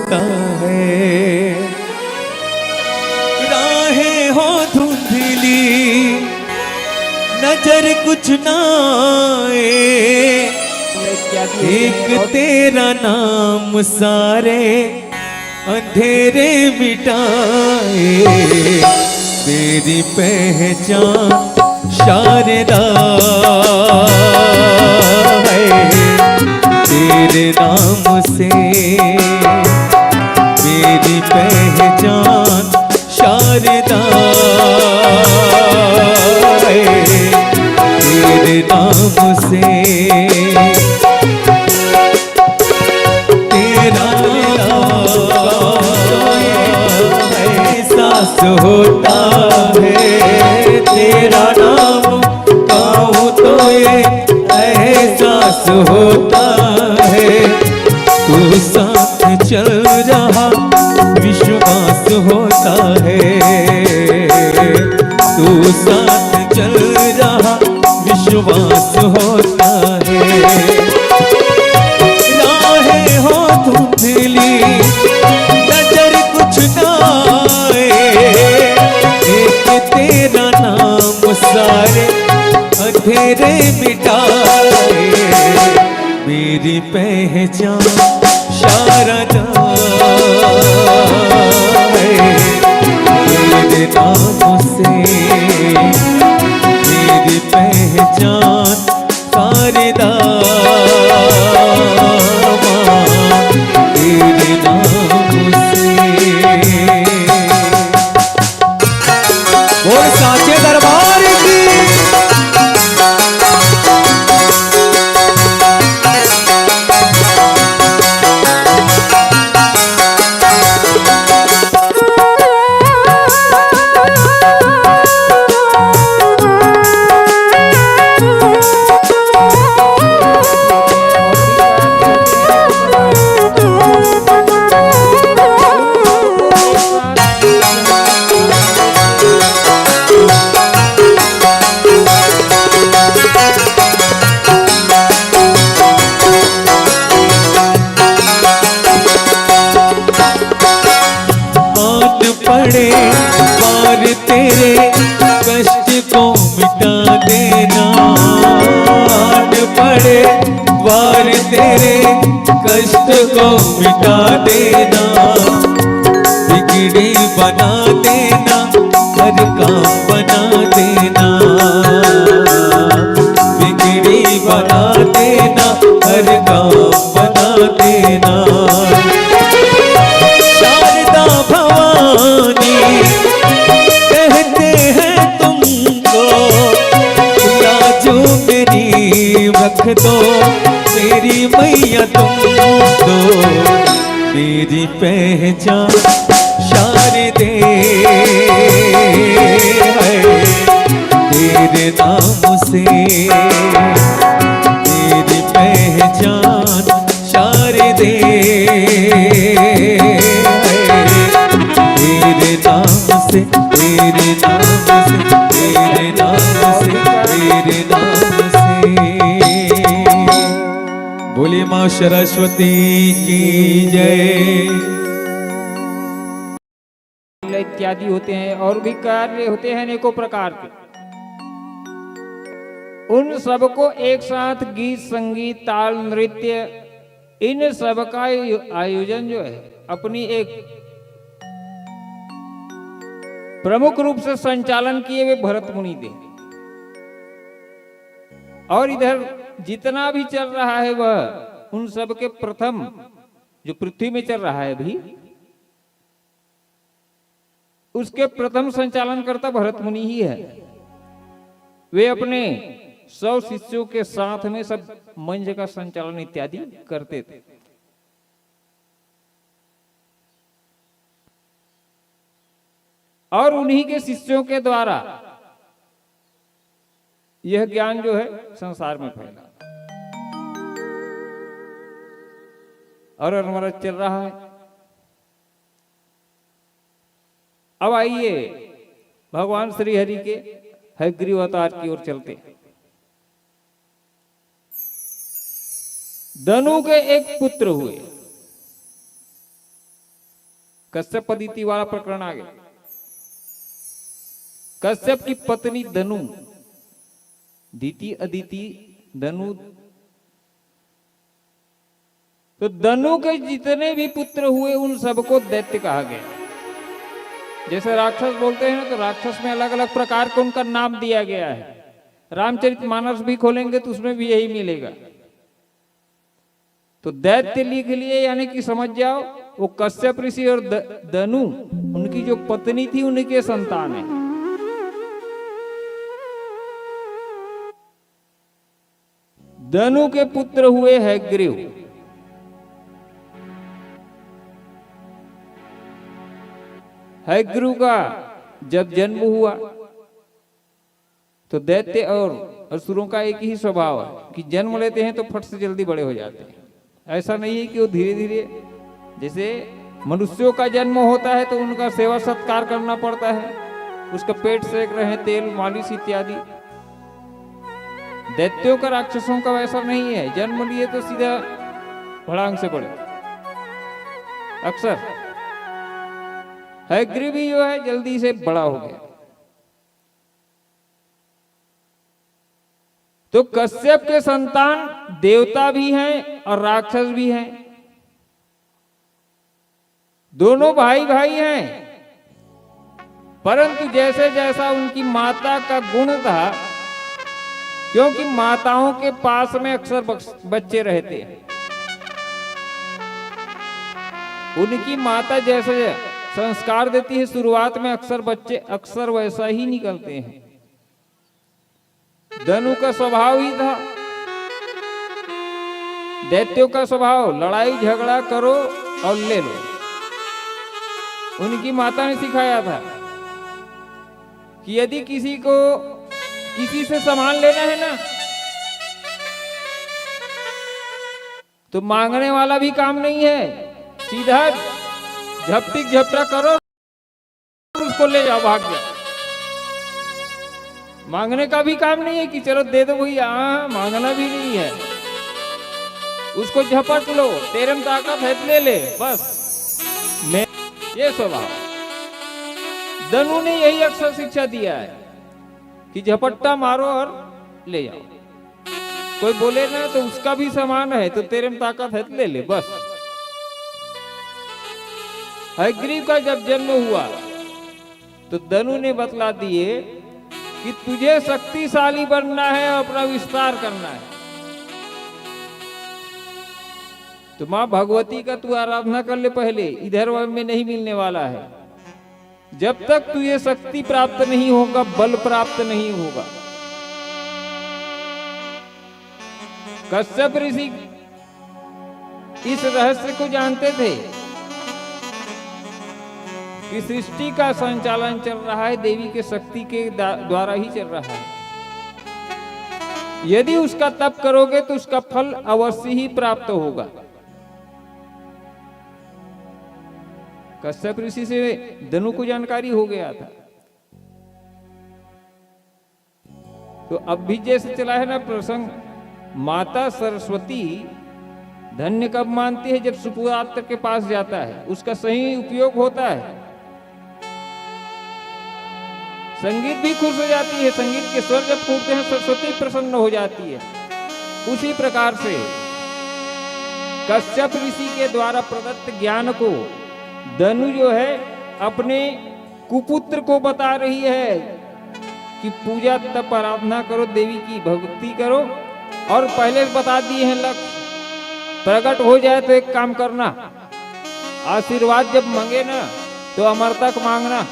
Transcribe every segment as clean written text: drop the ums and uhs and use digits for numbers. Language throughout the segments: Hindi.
होता है। राहें हो धुंधली, नजर कुछ ना आए, एक तेरा नाम सारे अंधेरे मिटाए। तेरी पहचान शारदा है, तेरे नाम से मेरी पहचान शारदा है, तेरे नाम से तेरा एहसास होता है। तेरा नाम गाऊं तो ये एहसास होता है। तू साथ चल रहा विश्वास होता है। तू साथ चल रहा विश्वास होता है। राहें हो धुंधली, नजर कुछ ना आए, एक तेरा नाम सारे अंधेरे मिटाए। मेरी पहचान शारदा है, तेरे नाम से मेरी पहचान शारदा, तेरे नाम से। और साचे दरबार की पड़े वार तेरे कष्ट को मिटा देना। पड़े वार तेरे कष्ट को मिटा देना। बिगड़ी बना देना, हर काम बना देना। बिगड़ी बना देना, हर काम बना देना। शारदा भवानी कहते हैं तुमको, लाजो मेरी रख दो, मेरी मैया तुम दो। मेरी पहचान शारदे है, तेरे नाम से मेरी पहचान शारदे है, तेरे नाम से, तेरे नाम से, तेरे नाम से, तेरे नाम से। बोले माँ सरस्वती की जय। इत्यादि होते हैं और भी कार्य होते हैं अनेकों प्रकार के। उन सबको एक साथ गीत संगीत ताल नृत्य इन सब का आयोजन जो है अपनी एक प्रमुख रूप से संचालन किए हुए भरत मुनि थे। और इधर जितना भी चल रहा है वह उन सब के प्रथम जो पृथ्वी में चल रहा है अभी, उसके प्रथम संचालन करता भरत मुनि ही है। वे अपने 100 शिष्यों के साथ में सब मंच का संचालन इत्यादि करते थे। और उन्हीं के शिष्यों के द्वारा यह ज्ञान जो है संसार में फैला और अनवरत चल रहा है। अब आइए भगवान श्री हरि के हयग्रीव अवतार की ओर चलते हैं। धनु के एक पुत्र हुए कश्यप अदिति वाला प्रकरण आ गया। कश्यप की पत्नी धनु, दीति अदिति धनु, तो धनु के जितने भी पुत्र हुए उन सबको दैत्य कहा गया। जैसे राक्षस बोलते हैं ना, तो राक्षस में अलग अलग प्रकार के उनका नाम दिया गया है। रामचरितमानस भी खोलेंगे तो उसमें भी यही मिलेगा। तो दैत्य लिख लिए, यानी कि समझ जाओ वो कश्यप ऋषि और धनु उनकी जो पत्नी थी उनके संतान है। धनु के पुत्र हुए हैग्रीव। हैग्रीव का जब जन्म हुआ तो दैत्य और असुरों का एक ही स्वभाव है कि जन्म लेते हैं तो फट से जल्दी बड़े हो जाते हैं। ऐसा नहीं है कि वो धीरे धीरे, जैसे मनुष्यों का जन्म होता है तो उनका सेवा सत्कार करना पड़ता है, उसका पेट सेक रहे, तेल मालिश इत्यादि। दैत्यों का राक्षसों का वैसा नहीं है, जन्म लिए तो सीधा भड़ांग से बड़े। अक्सर हैग्रीव भी जो है जल्दी से बड़ा हो गया। तो कश्यप के संतान देवता भी हैं और राक्षस भी हैं, दोनों भाई भाई हैं। परंतु जैसे जैसा उनकी माता का गुण था, क्योंकि माताओं के पास में अक्सर बच्चे रहते हैं, उनकी माता जैसे संस्कार देती है शुरुआत में, अक्सर बच्चे अक्सर वैसा ही निकलते हैं। धनु का स्वभाव ही था, दैत्यों का स्वभाव लड़ाई झगड़ा करो और ले लो। उनकी माता ने सिखाया था कि यदि किसी को किसी से सामान लेना है ना, तो मांगने वाला भी काम नहीं है, सीधा झपटी झपटा करो, उसको ले जाओ, भाग जाओ। मांगने का भी काम नहीं है कि चलो दे दो भैया, मांगना भी नहीं है, उसको झपट लो, तेरे में ताकत है ले ले, बस। मैं ये स्वभाव धनु ने यही अक्सर शिक्षा दिया है कि झपट्टा मारो और ले जाओ। कोई बोले ना तो उसका भी सामान है तो तेरे में ताकत है ले ले, बस। हैग्रीव का जब जन्म हुआ तो धनु ने बतला दिए कि तुझे शक्तिशाली बनना है और अपना विस्तार करना है। तो मां भगवती का तू आराधना कर ले पहले, इधर में नहीं मिलने वाला है। जब तक तुझे शक्ति प्राप्त नहीं होगा, बल प्राप्त नहीं होगा। कश्यप ऋषि इस रहस्य को जानते थे कि सृष्टि का संचालन चल रहा है देवी के शक्ति के द्वारा ही चल रहा है। यदि उसका तप करोगे तो उसका फल अवश्य ही प्राप्त होगा। कश्यप ऋषि से धनु को जानकारी हो गया था। तो अब भी जैसे चला है ना प्रसंग, माता सरस्वती धन्य कब मानती है? जब सुपुत्र के पास जाता है, उसका सही उपयोग होता है। संगीत भी खुश हो जाती है, संगीत के स्वर जब फूटते हैं सरस्वती प्रसन्न हो जाती है। उसी प्रकार से कश्यप ऋषि के द्वारा प्रदत्त ज्ञान को धनु जो है अपने कुपुत्र को बता रही है कि पूजा तप आराधना करो, देवी की भक्ति करो। और पहले बता दिए हैं लक्ष्य, प्रकट हो जाए तो एक काम करना, आशीर्वाद जब मांगे ना तो अमरता मांगना,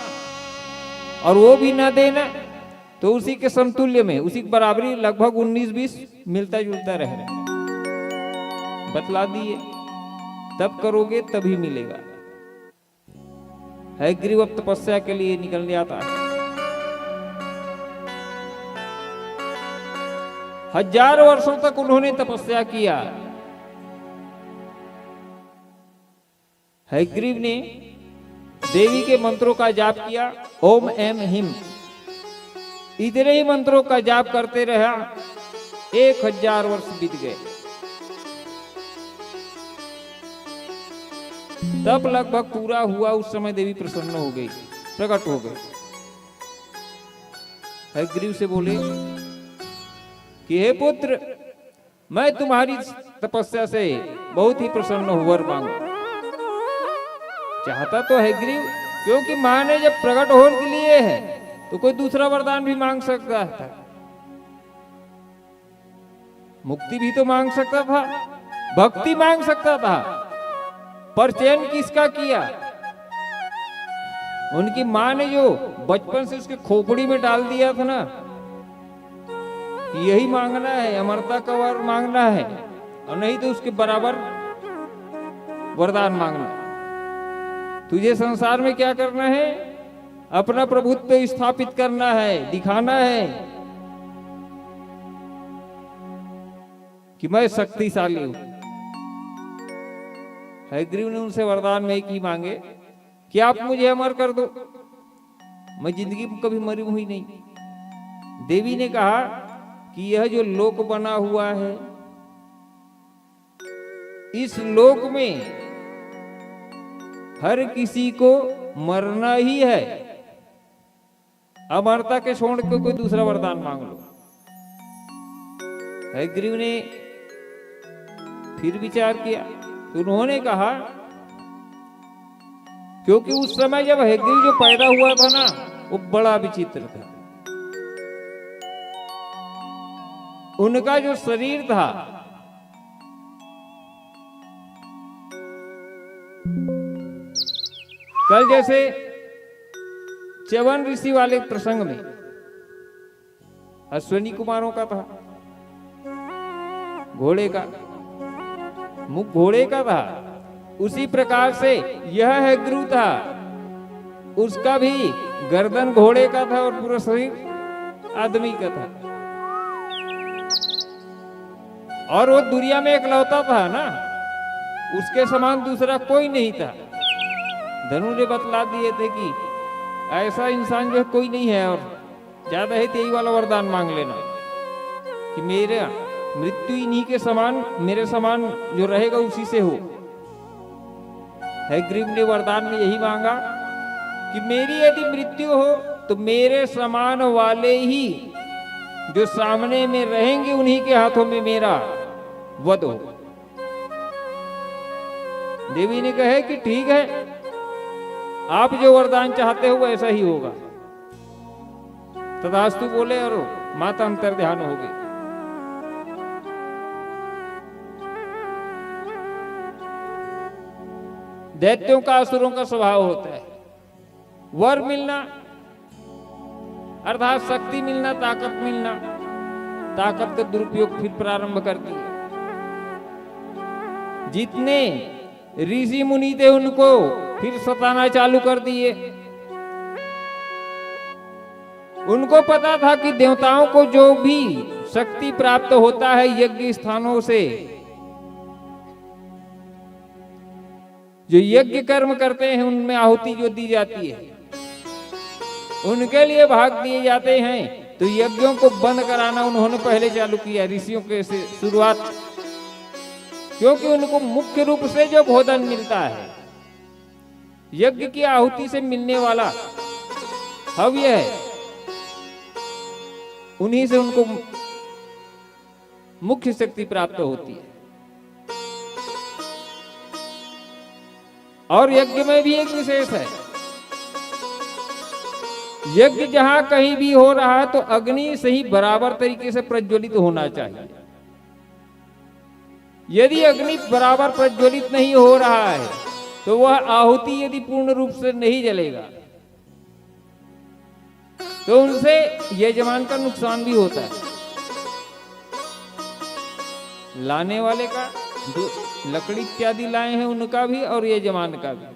और वो भी ना देना तो उसी के समतुल्य में, उसी के बराबरी लगभग 19-20 मिलता जुलता रहे। बतला दिए, तब करोगे तभी मिलेगा। हैग्रीव अब तपस्या के लिए निकल जाता है। 1000 वर्षों तक उन्होंने तपस्या किया। हैग्रीव ने देवी के मंत्रों का जाप किया, ओम एम हिम, इतने ही मंत्रों का जाप करते रहा। 1000 वर्ष बीत गए। तप लगभग पूरा हुआ, उस समय देवी प्रसन्न हो गई, प्रकट हो गई। हयग्रीव से बोले कि हे पुत्र, मैं तुम्हारी तपस्या से बहुत ही प्रसन्न हूं, वर मांगू। चाहता तो हयग्रीव, क्योंकि मां ने जब प्रकट होने के लिए है तो कोई दूसरा वरदान भी मांग सकता था, मुक्ति भी तो मांग सकता था, भक्ति मांग सकता था, पर चयन किसका किया? उनकी मां ने जो बचपन से उसके खोपड़ी में डाल दिया था ना, यही मांगना है, अमरता का वर मांगना है, और नहीं तो उसके बराबर वरदान मांगना। तुझे संसार में क्या करना है? अपना प्रभुत्व स्थापित करना है, दिखाना है कि मैं शक्तिशाली हूं। हयग्रीव ने उनसे वरदान में एक ही मांगे कि आप मुझे अमर कर दो, मैं जिंदगी में कभी मरी हुई नहीं। देवी ने कहा कि यह जो लोक बना हुआ है, इस लोक में हर किसी को मरना ही है, अमरता के छोड़ के कोई दूसरा वरदान मांग लो। हयग्रीव ने फिर विचार किया तो उन्होंने कहा, क्योंकि उस समय जब हयग्रीव जो पैदा हुआ था ना, वो बड़ा विचित्र था। उनका जो शरीर था कल जैसे च्यवन ऋषि वाले प्रसंग में अश्विनी कुमारों का था, घोड़े का मुख घोड़े का था, उसी प्रकार से यह हयग्रीव था, उसका भी गर्दन घोड़े का था और पूरा शरीर आदमी का था। और वो दुनिया में एकलौता था ना, उसके समान दूसरा कोई नहीं था। धनु ने बतला दिए थे कि ऐसा इंसान जो है कोई नहीं है, और ज्यादा है तो यही वाला वरदान मांग लेना कि मेरे मृत्यु इन्हीं के समान, मेरे समान जो रहेगा उसी से हो। हयग्रीव ने वरदान में यही मांगा कि मेरी यदि मृत्यु हो तो मेरे समान वाले ही जो सामने में रहेंगे उन्हीं के हाथों में मेरा वध हो। देवी ने कहे कि ठीक है, आप जो वरदान चाहते हो वैसा ही होगा। तथास्तु बोले और माता अंतर ध्यान हो गई। दैत्यों का, असुरों का स्वभाव होता है, वर मिलना अर्थात शक्ति मिलना, ताकत मिलना, ताकत का दुरुपयोग फिर प्रारंभ करती है। जितने ऋषि मुनि थे उनको फिर सताना चालू कर दिए। उनको पता था कि देवताओं को जो भी शक्ति प्राप्त होता है यज्ञ स्थानों से, जो यज्ञ कर्म करते हैं उनमें आहुति जो दी जाती है, उनके लिए भाग दिए जाते हैं। तो यज्ञों को बंद कराना उन्होंने पहले चालू किया, ऋषियों के से शुरुआत, क्योंकि उनको मुख्य रूप से जो भोजन मिलता है, यज्ञ की आहुति से मिलने वाला हव्य है, उन्हीं से उनको मुख्य शक्ति प्राप्त होती है। और यज्ञ में भी एक विशेष है, यज्ञ जहां कहीं भी हो रहा है तो अग्नि सही बराबर तरीके से प्रज्वलित होना चाहिए। यदि अग्नि बराबर प्रज्वलित नहीं हो रहा है तो वह आहुति यदि पूर्ण रूप से नहीं जलेगा तो उनसे यजमान का नुकसान भी होता है, लाने वाले का, जो लकड़ी इत्यादि लाए हैं उनका भी और यजमान का भी।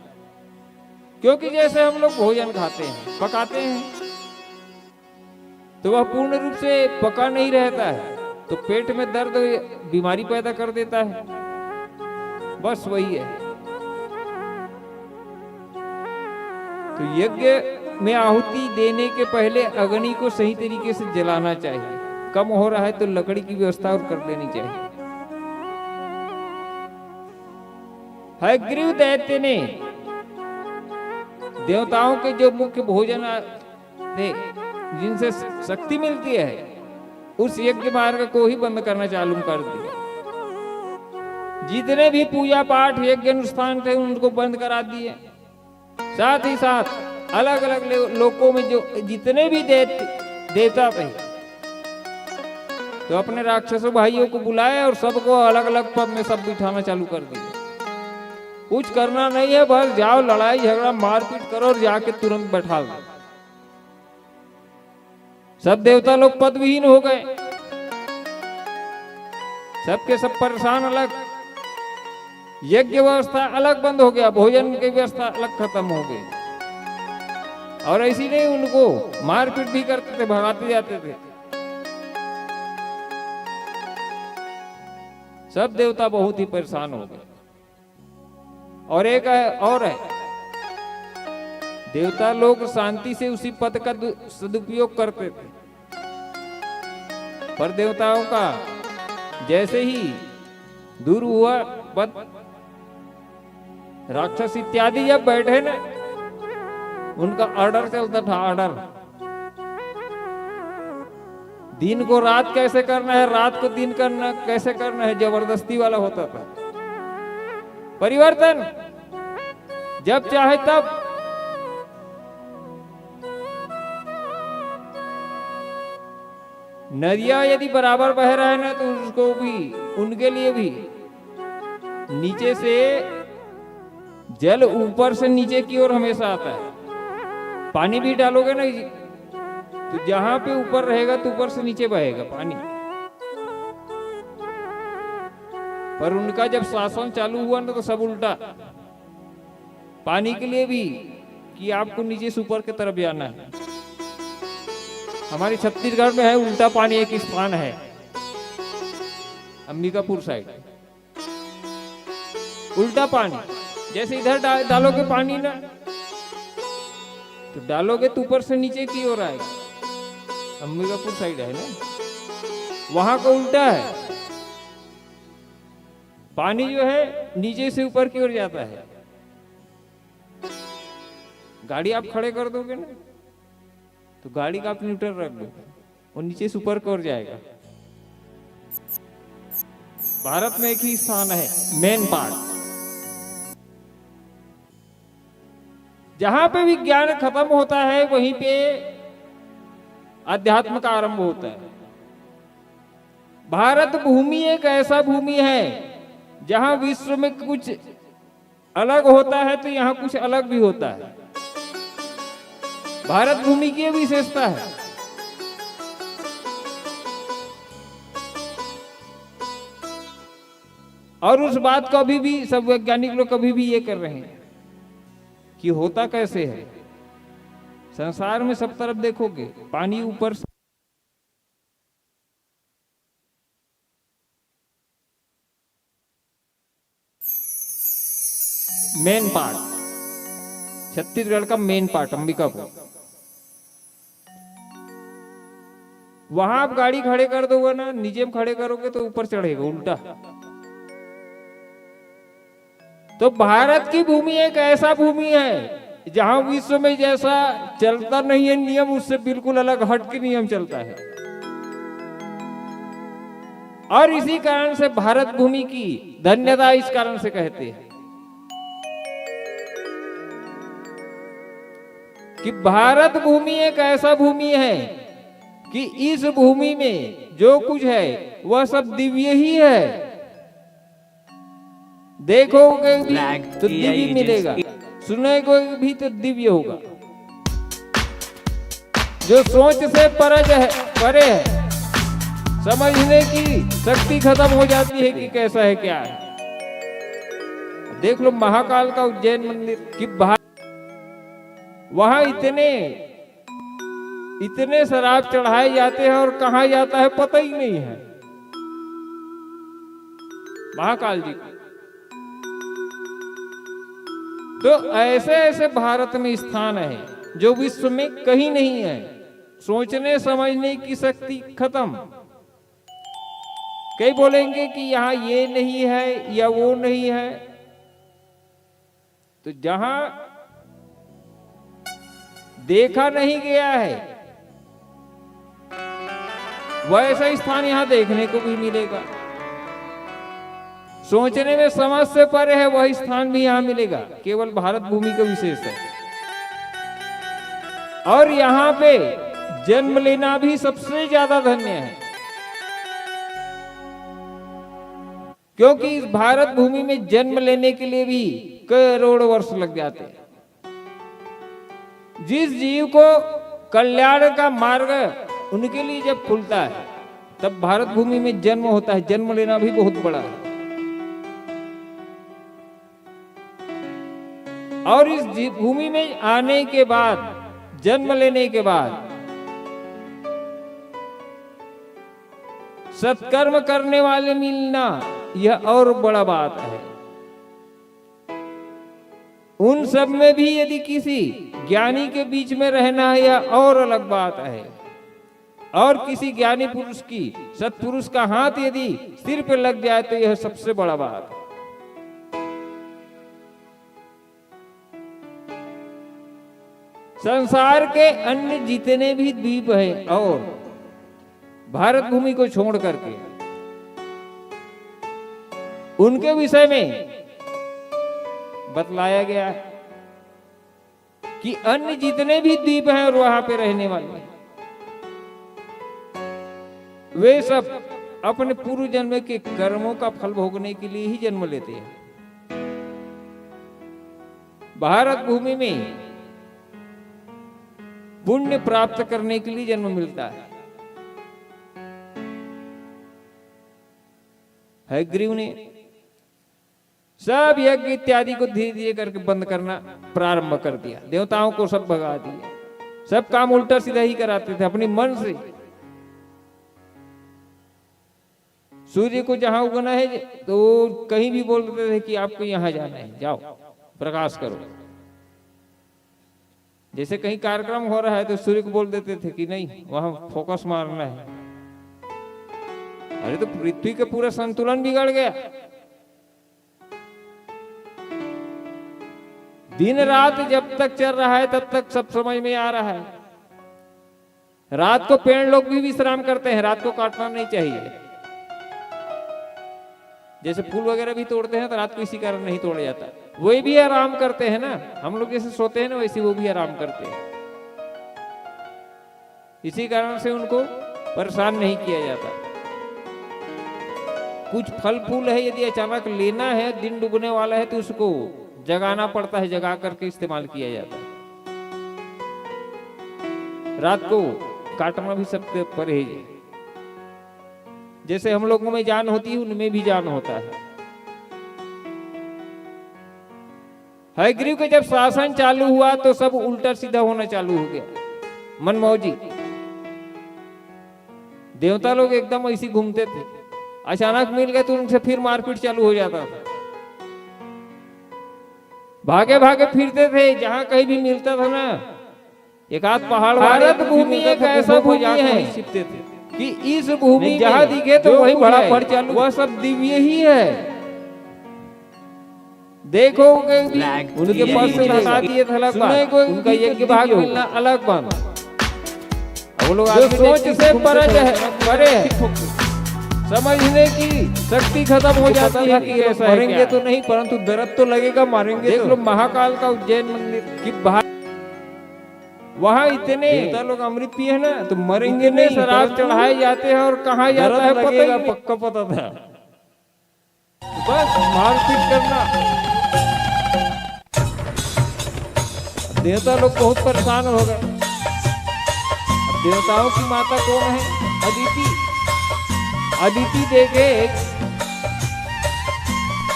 क्योंकि जैसे हम लोग भोजन खाते हैं, पकाते हैं, तो वह पूर्ण रूप से पका नहीं रहता है तो पेट में दर्द, बीमारी पैदा कर देता है। बस वही है। तो यज्ञ में आहुति देने के पहले अग्नि को सही तरीके से जलाना चाहिए। कम हो रहा है तो लकड़ी की व्यवस्था और कर लेनी चाहिए। हयग्रीव दैत्य ने देवताओं के जो मुख्य भोजन थे जिनसे शक्ति मिलती है, उस यज्ञ मार्ग को ही बंद करना चालू कर दिया। जितने भी पूजा पाठ यज्ञ अनुष्ठान थे उनको बंद करा दिए। साथ ही साथ अलग अलग लोकों में जो जितने भी देवता थे, तो अपने राक्षसों भाइयों को बुलाए और सबको अलग अलग पद में सब बिठाना चालू कर दिया। कुछ करना नहीं है, बस जाओ लड़ाई झगड़ा मारपीट करो और जाके तुरंत बैठा दो। सब देवता लोग पदविहीन हो गए, सबके सब परेशान, अलग यज्ञ व्यवस्था अलग बंद हो गया, भोजन की व्यवस्था अलग खत्म हो गई। और ऐसी नहीं, उनको मारपीट भी करते थे, भगाते जाते थे। सब देवता बहुत ही परेशान हो गए। और एक और है, देवता लोग शांति से उसी पद का सदुपयोग करते थे, पर देवताओं का जैसे ही दूर हुआ पद, राक्षस इत्यादि जब बैठे ना, उनका ऑर्डर चलता था, ऑर्डर। दिन को रात कैसे करना है, रात को दिन करना कैसे करना है, जबरदस्ती वाला होता था। परिवर्तन जब चाहे तब। नदियां यदि बराबर बह रहा है ना, तो उसको भी, उनके लिए भी नीचे से जल ऊपर से नीचे की ओर हमेशा आता है। पानी भी डालोगे ना, तो जहां पे ऊपर रहेगा तो ऊपर से नीचे बहेगा पानी। पर उनका जब शासन चालू हुआ ना, तो सब उल्टा। पानी के लिए भी कि आपको नीचे से ऊपर की तरफ जाना है। हमारे छत्तीसगढ़ में है उल्टा पानी, एक स्थान है अंबिकापुर साइड, उल्टा पानी। जैसे इधर डालोगे पानी ना, तो डालोगे तो ऊपर से नीचे की ओर आएगा। अंबिकापुर साइड है ना, वहां का उल्टा है। पानी जो है नीचे से ऊपर की ओर जाता है। गाड़ी आप खड़े कर दोगे ना, तो गाड़ी का आप न्यूट्रल रख दो, और नीचे से ऊपर की ओर जाएगा। भारत में एक ही स्थान है, मेन पार्ट, जहां पे विज्ञान खत्म होता है वहीं पे अध्यात्म का आरंभ होता है। भारत भूमि एक ऐसा भूमि है जहां विश्व में कुछ अलग होता है, तो यहां कुछ अलग भी होता है। भारत भूमि की विशेषता है। और उस बात को अभी भी सब वैज्ञानिक लोग कभी भी ये कर रहे हैं कि होता कैसे है। संसार में सब तरफ देखोगे पानी ऊपर से मेन पार्ट, छत्तीसगढ़ का मेन पार्ट अंबिकापुर, वहां आप गाड़ी खड़े कर दोगे ना, नीचे में खड़े करोगे तो ऊपर चढ़ेगा उल्टा। तो भारत की भूमि एक ऐसा भूमि है जहां विश्व में जैसा चलता नहीं है नियम, उससे बिल्कुल अलग हट के नियम चलता है। और इसी कारण से भारत भूमि की धन्यता इस कारण से कहते हैं कि भारत भूमि एक ऐसा भूमि है कि इस भूमि में जो कुछ है वह सब दिव्य ही है। देखोगे भी तो दिव्य मिलेगा, सुनेगे भी तो दिव्य होगा। जो सोच से परे है, समझने की शक्ति खत्म हो जाती है कि कैसा है क्या है। देख लो महाकाल का उज्जैन मंदिर कि वहां इतने शराब चढ़ाए जाते हैं और कहां जाता है पता ही नहीं है महाकाल जी को। तो ऐसे ऐसे भारत में स्थान है जो विश्व में कहीं नहीं है। सोचने समझने की शक्ति खत्म। कई बोलेंगे कि यहाँ ये नहीं है या वो नहीं है, तो जहां देखा नहीं गया है वैसा स्थान यहां देखने को भी मिलेगा। सोचने में समझ से परे है वही स्थान भी यहां मिलेगा, केवल भारत भूमि का विशेष है। और यहां पे जन्म लेना भी सबसे ज्यादा धन्य है, क्योंकि इस भारत भूमि में जन्म लेने के लिए भी करोड़ों वर्ष लग जाते हैं। जिस जीव को कल्याण का मार्ग उनके लिए जब खुलता है तब भारत भूमि में जन्म होता है। जन्म लेना भी बहुत बड़ा है। और इस भूमि में आने के बाद, जन्म लेने के बाद सत्कर्म करने वाले मिलना, यह और बड़ा बात है। उन सब में भी यदि किसी ज्ञानी के बीच में रहना है, यह और अलग बात है। और किसी ज्ञानी पुरुष की, सत्पुरुष का हाथ यदि सिर पे लग जाए तो यह सबसे बड़ा बात है। संसार के अन्य जितने भी द्वीप हैं और भारत भूमि को छोड़ करके उनके विषय में बतलाया गया है कि अन्य जितने भी द्वीप हैं और वहां पे रहने वाले वे सब अपने पूर्व जन्म के कर्मों का फल भोगने के लिए ही जन्म लेते हैं। भारत भूमि में पुण्य प्राप्त करने के लिए जन्म मिलता है। हयग्रीव ने सब यज्ञ इत्यादि को धीरे धीरे करके बंद करना प्रारंभ कर दिया। देवताओं को सब भगा दिया। सब काम उल्टा सीधा ही कराते थे अपने मन से। सूर्य को जहां उगना है तो कहीं भी बोल देते थे कि आपको यहां जाना है, जाओ प्रकाश करो। जैसे कहीं कार्यक्रम हो रहा है तो सूर्य को बोल देते थे कि नहीं, वहां फोकस मारना है। अरे तो पृथ्वी का पूरा संतुलन बिगड़ गया। दिन रात जब तक चल रहा है तब तक सब समझ में आ रहा है। रात को पेड़ लोग भी विश्राम करते हैं, रात को काटना नहीं चाहिए। जैसे फूल वगैरह भी तोड़ते हैं तो रात को इसी कारण नहीं तोड़ा जाता। वही भी आराम करते हैं ना, हम लोग जैसे सोते हैं ना वैसे वो भी आराम करते हैं। इसी कारण से उनको परेशान नहीं किया जाता। कुछ फल फूल है यदि अचानक लेना है, दिन डूबने वाला है तो उसको जगाना पड़ता है, जगा करके इस्तेमाल किया जाता है। रात को काटना भी सबसे परहेज है। जैसे हम लोगों में जान होती है उनमें भी जान होता है। हयग्रीव के जब शासन चालू हुआ तो सब उल्टा सीधा होना चालू हो गया, मनमौजी। देवता लोग एकदम ऐसी घूमते थे, अचानक मिल गए तो उनसे फिर मारपीट चालू हो जाता था। भागे भागे फिरते थे, जहां कहीं भी मिलता था ना, एक आध पहाड़। भारत भूमि एक ऐसा भूमि है छिपते थे कि इस भूमि जहां दिखे तो वही बड़ा पड़ चालू, वह सब दिव्य ही है। देखो उनके पास से बता दिए उनका यज्ञ भाग मिलना अलग बात। वो लोग सोच से परे है, समझने की शक्ति खत्म हो जाती है कि ऐसा मरेंगे तो नहीं परंतु दर्द तो लगेगा, मारेंगे। देख लो महाकाल का उज्जैन मंदिर की बाहर, वहां इतने देवता लोग अमृत पिए ना तो मरेंगे नहीं, शराब चढ़ाए जाते हैं और कहाँ जाता है लगेगा पक्का पता था। बस मारपीट करना। देवता लोग बहुत परेशान हो गए। अब देवताओं की माता कौन है? अदिति। अदिति देखे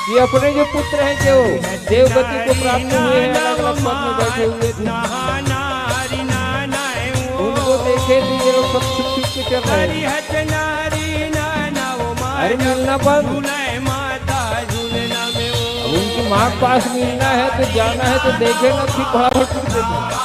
कि अपने जो पुत्र हैं जो देवगति को प्राप्त हुए हैं, अलग अलग पद में बैठे हुए थे, उनको देखे तो ये लोग सब छुप छुप के चल रहे हैं। अरे मिलना बंद, उनकी माँ के पास मिलना है तो जाना है तो देखे ना कि बड़ा भटकते थे।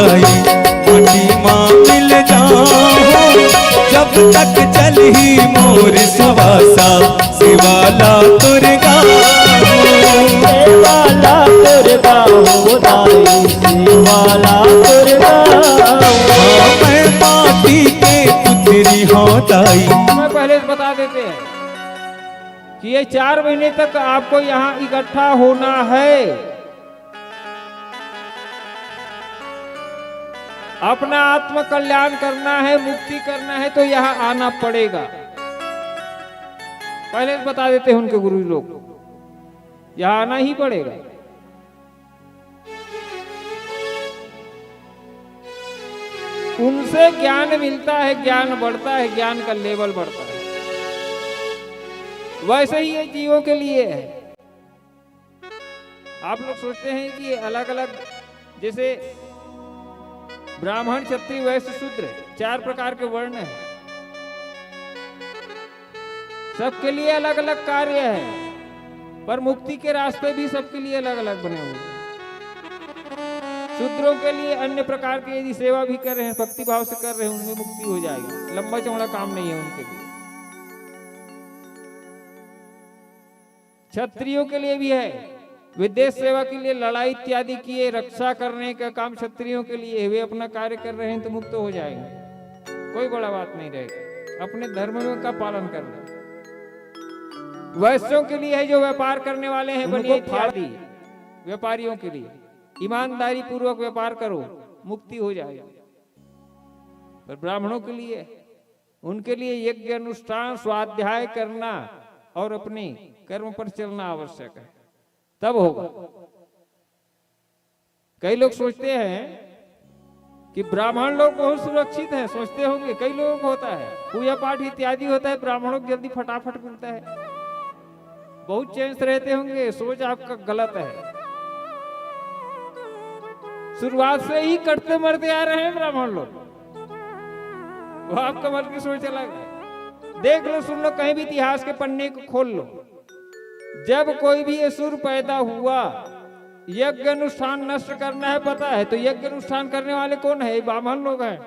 जाई माटी माँ मिल जाऊं जब तक चली मोर सुवासा शिवाला तुर गाऊं सेवाला तुर गाऊं दाई सेवाला तुर गाऊं। हाँ मैं माटी के पुत्री हूँ दाई। मैं पहले से बता देते हैं कि ये 4 महीने तक आपको यहाँ इकट्ठा होना है, अपना आत्म कल्याण करना है, मुक्ति करना है तो यहाँ आना पड़ेगा। पहले से बता देते हैं उनके गुरु लोग, यहाँ आना ही पड़ेगा। उनसे ज्ञान मिलता है, ज्ञान बढ़ता है, ज्ञान का लेवल बढ़ता है। वैसे ही ये जीवों के लिए है। आप लोग सोचते हैं कि अलग अलग, जैसे ब्राह्मण, क्षत्रिय, वैश्य, शूद्र 4 प्रकार के वर्ण हैं, सबके लिए अलग अलग कार्य है, पर मुक्ति के रास्ते भी सबके लिए अलग अलग बने हुए हैं। शूद्रों के लिए अन्य प्रकार की यदि सेवा भी कर रहे हैं, भक्ति भाव से कर रहे हैं, उनमें मुक्ति हो जाएगी। लंबा चौड़ा काम नहीं है उनके लिए। क्षत्रियों के लिए भी है, विदेश सेवा के लिए लड़ाई इत्यादि किए, रक्षा करने का काम क्षत्रियों के लिए है। वे अपना कार्य कर रहे हैं तो मुक्त हो जाएंगे, कोई बड़ा बात नहीं रहेगी, अपने धर्म का पालन करना। वैश्यों के लिए है जो व्यापार करने वाले हैं, बनिए इत्यादि व्यापारियों के लिए ईमानदारी पूर्वक व्यापार करो, मुक्ति हो जाएगी। पर ब्राह्मणों के लिए, उनके लिए यज्ञ अनुष्ठान, स्वाध्याय करना और अपने कर्म पर चलना आवश्यक है, तब होगा। कई लोग सोचते हैं कि ब्राह्मण लोग बहुत सुरक्षित हैं, सोचते होंगे, कई लोगों को होता है, पूजा पाठ इत्यादि होता है, ब्राह्मणों को जल्दी फटाफट मिलता है, बहुत चैन से रहते होंगे। सोच आपका गलत है। शुरुआत से ही कटते मरते आ रहे हैं ब्राह्मण लोग, वो आपका मन की सोच अलग है। देख लो, सुन लो, कहीं भी इतिहास के पन्ने को खोल लो, जब कोई भी असुर पैदा हुआ, यज्ञ अनुष्ठान नष्ट करना है पता है, तो यज्ञ अनुष्ठान करने वाले कौन है? ब्राह्मण लोग हैं।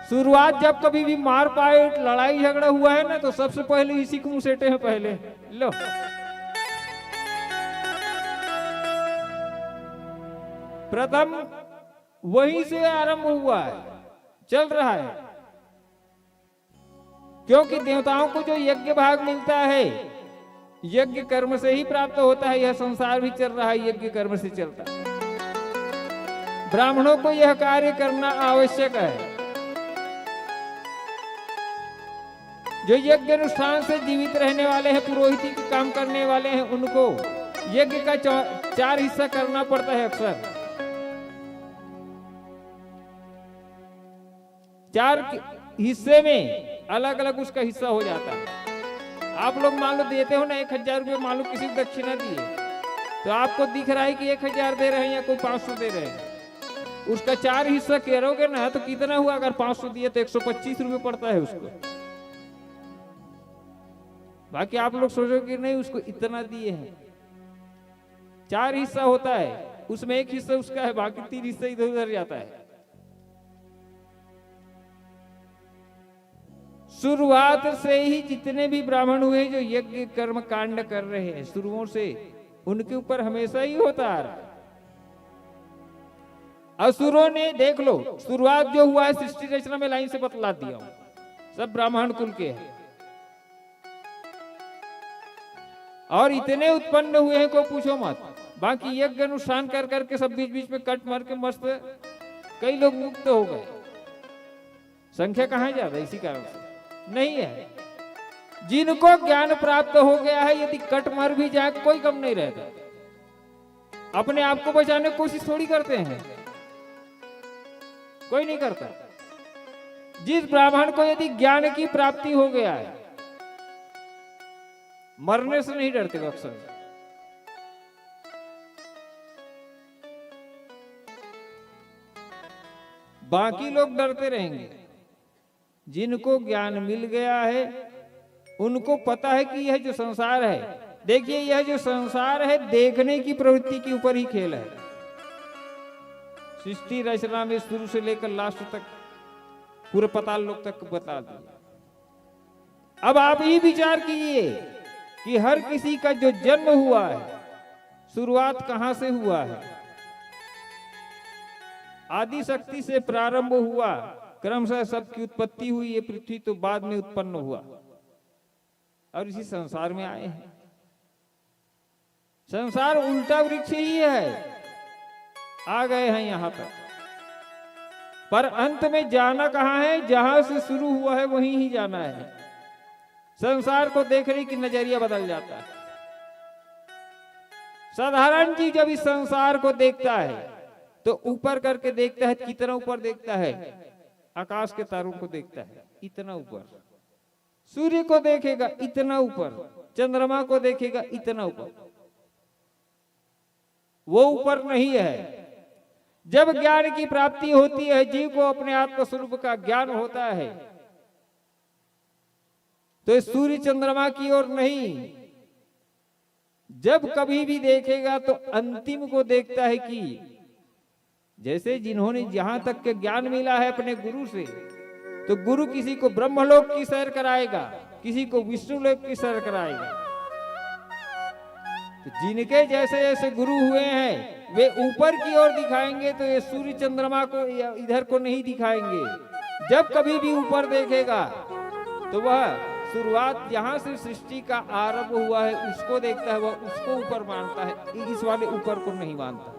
शुरुआत जब कभी भी मार पाट, लड़ाई झगड़ा हुआ है ना, तो सबसे पहले इसी को मुसेटे हैं पहले। लो, प्रथम वहीं से आरंभ हुआ है, चल रहा है। क्योंकि देवताओं को जो यज्ञ भाग मिलता है, यज्ञ कर्म से ही प्राप्त होता है। यह संसार भी चल रहा है, यज्ञ कर्म से चलता है। ब्राह्मणों को यह कार्य करना आवश्यक है। जो यज्ञ अनुष्ठान से जीवित रहने वाले हैं, पुरोहिती के काम करने वाले हैं, उनको यज्ञ का 4 हिस्सा करना पड़ता है। अक्सर 4 हिस्से में अलग अलग उसका हिस्सा हो जाता है। आप लोग मान लो देते हो ना 1000 रुपये, मान लो किसी को दक्षिणा दिए, तो आपको दिख रहा है कि 1000 दे रहे हैं या कोई 500 दे रहे हैं, उसका 4 हिस्सा करोगे ना तो कितना हुआ? अगर 500 दिए तो 125 रुपये पड़ता है उसको। बाकी आप लोग सोचोगे नहीं उसको इतना दिए हैं। 4 हिस्सा होता है, उसमें 1 हिस्सा उसका है, बाकी 3 हिस्सा इधर उधर जाता है। शुरुआत से ही जितने भी ब्राह्मण हुए जो यज्ञ कर्म कांड कर रहे हैं, शुरुओं से उनके ऊपर हमेशा ही होता आ रहा है। असुरों ने देख लो, शुरुआत जो हुआ है सृष्टि रचना में लाइन से बतला दिया हूं, सब ब्राह्मण कुल के हैं। और इतने उत्पन्न हुए हैं को पूछो मत। बाकी यज्ञ अनुष्ठान कर करके सब बीच बीच में कट मार के मस्त कई लोग मुक्त हो गए। संख्या कहां ज्यादा, इसी कारण से नहीं है। जिनको ज्ञान प्राप्त हो गया है, यदि कट मर भी जाए कोई कम नहीं रहता। अपने आप को बचाने की कोशिश थोड़ी करते हैं, कोई नहीं करता। जिस ब्राह्मण को यदि ज्ञान की प्राप्ति हो गया है, मरने से नहीं डरते अक्सर। बाकी लोग डरते रहेंगे। जिनको ज्ञान मिल गया है उनको पता है कि यह जो संसार है, देखिए यह जो संसार है देखने की प्रवृत्ति के ऊपर ही खेल है। सृष्टि रचना में शुरू से लेकर लास्ट तक पूरे पाताल लोक तक बता दिया। अब आप ही विचार कीजिए कि हर किसी का जो जन्म हुआ है, शुरुआत कहां से हुआ है? आदि शक्ति से प्रारंभ हुआ, क्रमशः सबकी उत्पत्ति हुई। ये पृथ्वी तो बाद में उत्पन्न हुआ और इसी संसार में आए हैं। संसार उल्टा वृक्ष ही है, आ गए हैं यहां तक, पर अंत में जाना कहां है? जहां से शुरू हुआ है वहीं ही जाना है। संसार को देखने की नजरिया बदल जाता है। साधारण चीज जब इस संसार को देखता है तो ऊपर करके देखता है। कितना ऊपर देखता है? आकाश के तारों को देखता है, इतना ऊपर। सूर्य को देखेगा, इतना ऊपर। चंद्रमा को देखेगा, इतना ऊपर। वो ऊपर नहीं है। जब ज्ञान की प्राप्ति होती है, जीव को अपने आत्म स्वरूप का ज्ञान होता है, तो सूर्य चंद्रमा की ओर नहीं, जब कभी भी देखेगा तो अंतिम को देखता है। कि जैसे जिन्होंने जहां तक के ज्ञान मिला है अपने गुरु से, तो गुरु किसी को ब्रह्मलोक की सैर कराएगा, किसी को विष्णुलोक की सैर कराएगा। तो जिनके जैसे जैसे गुरु हुए हैं वे ऊपर की ओर दिखाएंगे, तो ये सूर्य चंद्रमा को इधर को नहीं दिखाएंगे। जब कभी भी ऊपर देखेगा तो वह शुरुआत जहां से सृष्टि का आरंभ हुआ है उसको देखता है, वह उसको ऊपर मानता है, इस वाले ऊपर को नहीं मानता।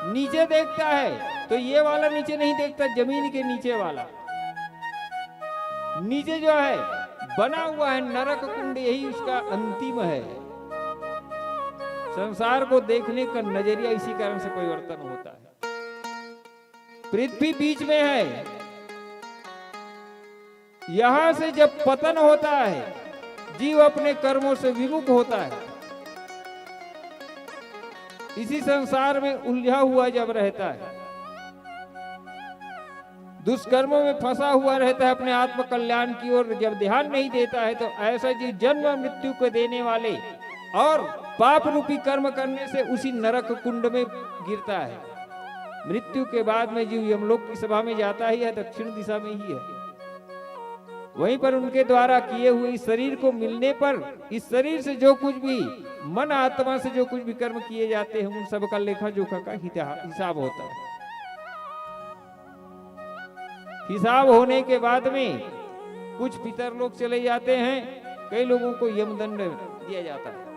नीचे देखता है तो ये वाला नीचे नहीं देखता, जमीन के नीचे वाला। नीचे जो है बना हुआ है नरक कुंड, यही उसका अंतिम है। संसार को देखने का नजरिया इसी कारण से परिवर्तन होता है। पृथ्वी बीच में है, यहां से जब पतन होता है, जीव अपने कर्मों से विमुख होता है। इसी संसार में उलझा हुआ जब रहता है, दुष्कर्मों में फंसा हुआ रहता है, अपने आत्म कल्याण की ओर जब ध्यान नहीं देता है, तो ऐसा जीव जन्म मृत्यु को देने वाले और पाप रूपी कर्म करने से उसी नरक कुंड में गिरता है। मृत्यु के बाद में जीव यमलोक की सभा में जाता ही है, दक्षिण दिशा में ही है। वहीं पर उनके द्वारा किए हुए इस शरीर को मिलने पर, इस शरीर से जो कुछ भी मन आत्मा से जो कुछ भी कर्म किए जाते हैं, उन सब का लेखा जोखा का हिसाब होता है। हिसाब होने के बाद में कुछ पितर लोग चले जाते हैं, कई लोगों को यमदंड दिया जाता है।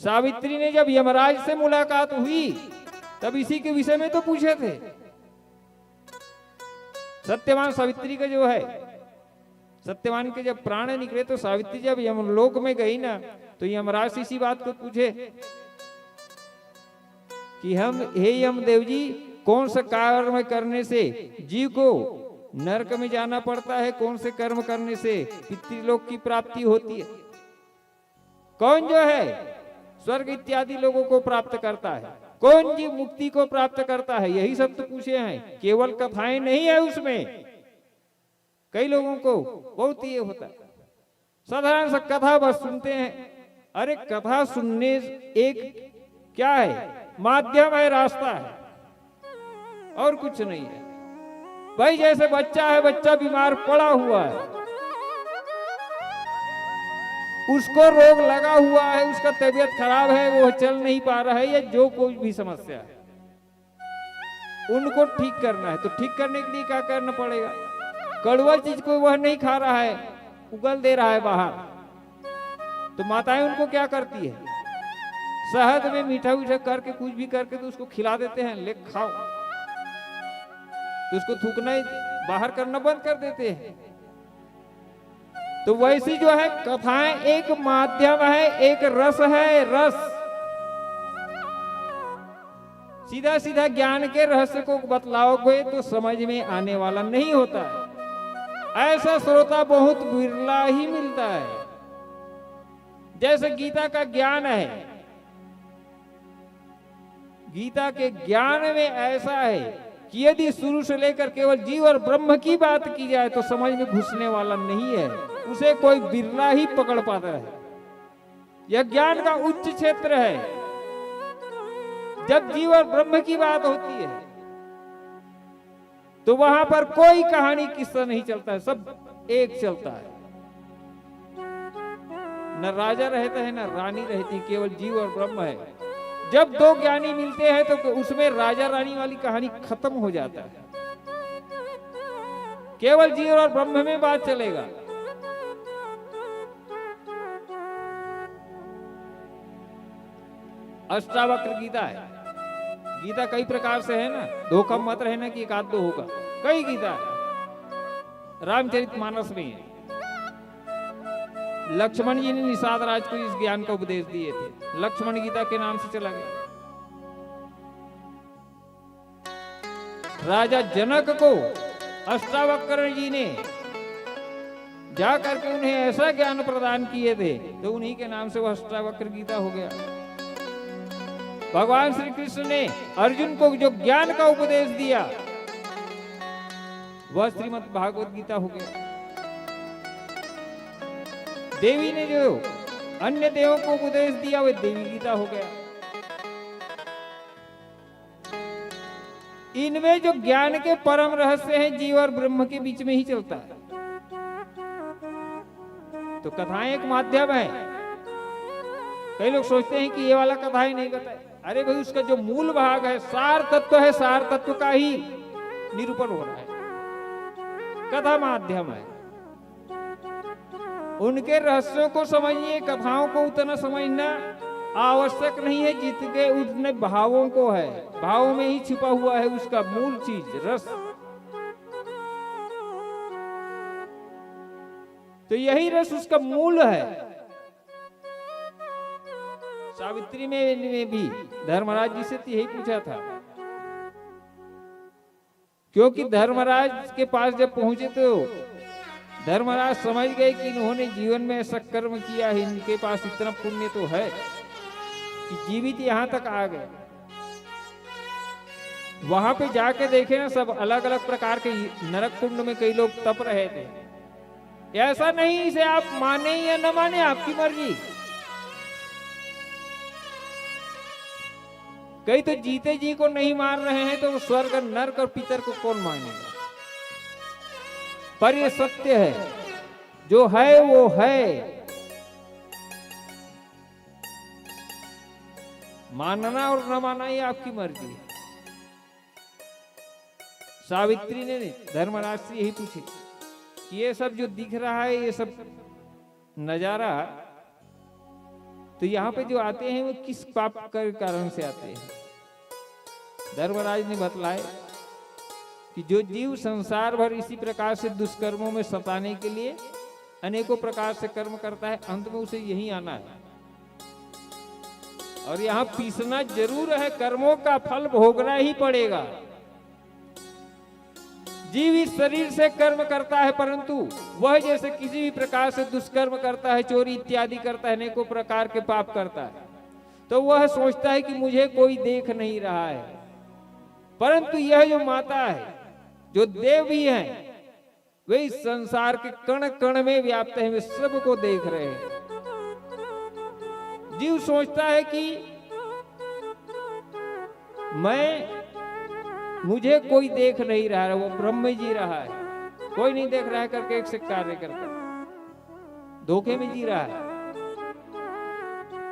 सावित्री ने जब यमराज से मुलाकात हुई तब इसी के विषय में तो पूछे थे। सत्यवान सावित्री का जो है, सत्यवान के जब प्राण निकले तो सावित्री जब यमलोक में गई ना, तो यमराज से इसी बात को पूछे कि हम, हे यमदेव जी, कौन सा कर्म करने से जीव को नरक में जाना पड़ता है, कौन से कर्म करने से पितृलोक की प्राप्ति होती है, कौन जो है स्वर्ग इत्यादि लोगों को प्राप्त करता है, कौन जीव मुक्ति को प्राप्त करता है। यही सब तो पूछे हैं, केवल कथाएं नहीं है उसमें। कई लोगों को बहुत ये होता है, साधारण सा कथा बस सुनते हैं। अरे कथा सुनने एक क्या है, माध्यम है, रास्ता है, और कुछ नहीं है। भाई जैसे बच्चा है, बच्चा बीमार पड़ा हुआ है, उसको रोग लगा हुआ है, उसका तबीयत खराब है, वो चल नहीं पा रहा है, या जो कोई भी समस्या है, उनको ठीक करना है। तो ठीक करने के लिए क्या करना पड़ेगा? कड़वा चीज को वह नहीं खा रहा है, उगल दे रहा है बाहर, तो माताएं उनको क्या करती है, शहद में मीठा मीठा करके कुछ भी करके तो उसको खिला देते हैं, ले खाओ। तो उसको थूकना बाहर करना बंद कर देते हैं। तो वैसी जो है कथाएं एक माध्यम है, एक रस है, रस। सीधा सीधा ज्ञान के रहस्य को बतलाओगे तो समझ में आने वाला नहीं होता है। ऐसा श्रोता बहुत बिरला ही मिलता है। जैसे गीता का ज्ञान है, गीता के ज्ञान में ऐसा है कि यदि शुरू से लेकर केवल जीव और ब्रह्म की बात की जाए तो समझ में घुसने वाला नहीं है, उसे कोई बिरला ही पकड़ पाता है। यह ज्ञान का उच्च क्षेत्र है। जब जीव और ब्रह्म की बात होती है तो वहां पर कोई कहानी किस्सा नहीं चलता है, सब एक चलता है। न राजा रहता है न रानी रहती, केवल जीव और ब्रह्म है। जब दो ज्ञानी मिलते हैं तो उसमें राजा रानी वाली कहानी खत्म हो जाता है, केवल जीव और ब्रह्म में बात चलेगा। अष्टावक्र गीता है। गीता कई प्रकार से है ना, दो कम मत रहना कि एक आध दो होगा, कई गीता है। रामचरितमानस में है। लक्ष्मण जी ने निषाद राज को इस ज्ञान का उपदेश दिए थे, लक्ष्मण गीता के नाम से चला गया। राजा जनक को अष्टावक्र जी ने जा करके उन्हें ऐसा ज्ञान प्रदान किए थे तो उन्हीं के नाम से वह अष्टावक्र गीता हो गया। भगवान श्री कृष्ण ने अर्जुन को जो ज्ञान का उपदेश दिया वह श्रीमद् भागवत गीता हो गया। देवी ने जो अन्य देवों को उपदेश दिया वह देवी गीता हो गया। इनमें जो ज्ञान के परम रहस्य हैं जीव और ब्रह्म के बीच में ही चलता है। तो कथाएं एक माध्यम है। कई लोग सोचते हैं कि ये वाला कथाएं नहीं बताए, अरे भाई उसका जो मूल भाग है, सार तत्व है, सार तत्व का ही निरूपण हो रहा है। कथा माध्यम है। उनके रहस्यों को समझिए, कथाओं को उतना समझना आवश्यक नहीं है जितने उतने भावों को है। भावों में ही छिपा हुआ है उसका मूल चीज, रस। तो यही रस उसका मूल है। सावित्री में भी धर्मराज जी से यही पूछा था, क्योंकि धर्मराज के पास जब पहुंचे तो धर्मराज समझ गए कि इन्होंने जीवन में ऐसा कर्म किया है, इनके पास इतना पुण्य तो है कि जीवित यहां तक आ गए। वहां पे जाके देखे ना, सब अलग अलग प्रकार के नरक कुंड में कई लोग तप रहे थे। ऐसा नहीं, इसे आप माने या न माने आपकी मर्जी। कई तो जीते जी को नहीं मार रहे हैं तो स्वर्ग नरक और पितर को कौन मानेगा। पर ये सत्य है, जो है वो है। मानना और न मानना ये आपकी मर्जी है। सावित्री ने धर्मराज से यही पूछे कि ये सब जो दिख रहा है, ये सब नजारा, तो यहाँ पे जो आते हैं वो किस पाप के कारण से आते हैं। धर्मराज ने बतलाए कि जो जीव संसार भर इसी प्रकार से दुष्कर्मों में सताने के लिए अनेकों प्रकार से कर्म करता है, अंत में उसे यही आना है। और यहाँ पीसना जरूर है, कर्मों का फल भोगना ही पड़ेगा। जीव इस शरीर से कर्म करता है, परंतु वह जैसे किसी भी प्रकार से दुष्कर्म करता है, चोरी इत्यादि करता है, अनेकों प्रकार के पाप करता है, तो वह सोचता है कि मुझे कोई देख नहीं रहा है। परंतु यह जो माता है, जो देव भी हैं, वे इस संसार के कण कण में व्याप्त हैं, वे सबको देख रहे हैं। जीव सोचता है कि मुझे कोई देख नहीं रहा है, वो ब्रह्म जी रहा है, कोई नहीं देख रहा है करके एक से कार्य करता, धोखे में जी रहा है।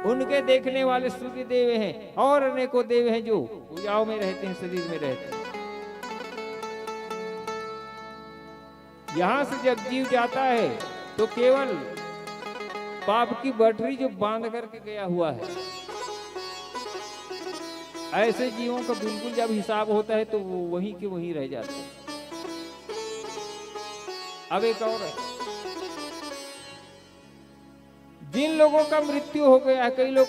उनके देखने वाले सूर्य देव हैं और अनेकों देव हैं जो पूजाओं में रहते हैं, शरीर में रहते हैं। यहां से जब जीव जाता है तो केवल पाप की बटरी जो बांध करके गया हुआ है, ऐसे जीवों का बिल्कुल जब हिसाब होता है तो वो वहीं के वहीं रह जाते हैं। अब एक और है, जिन लोगों का मृत्यु हो गया है, कई लोग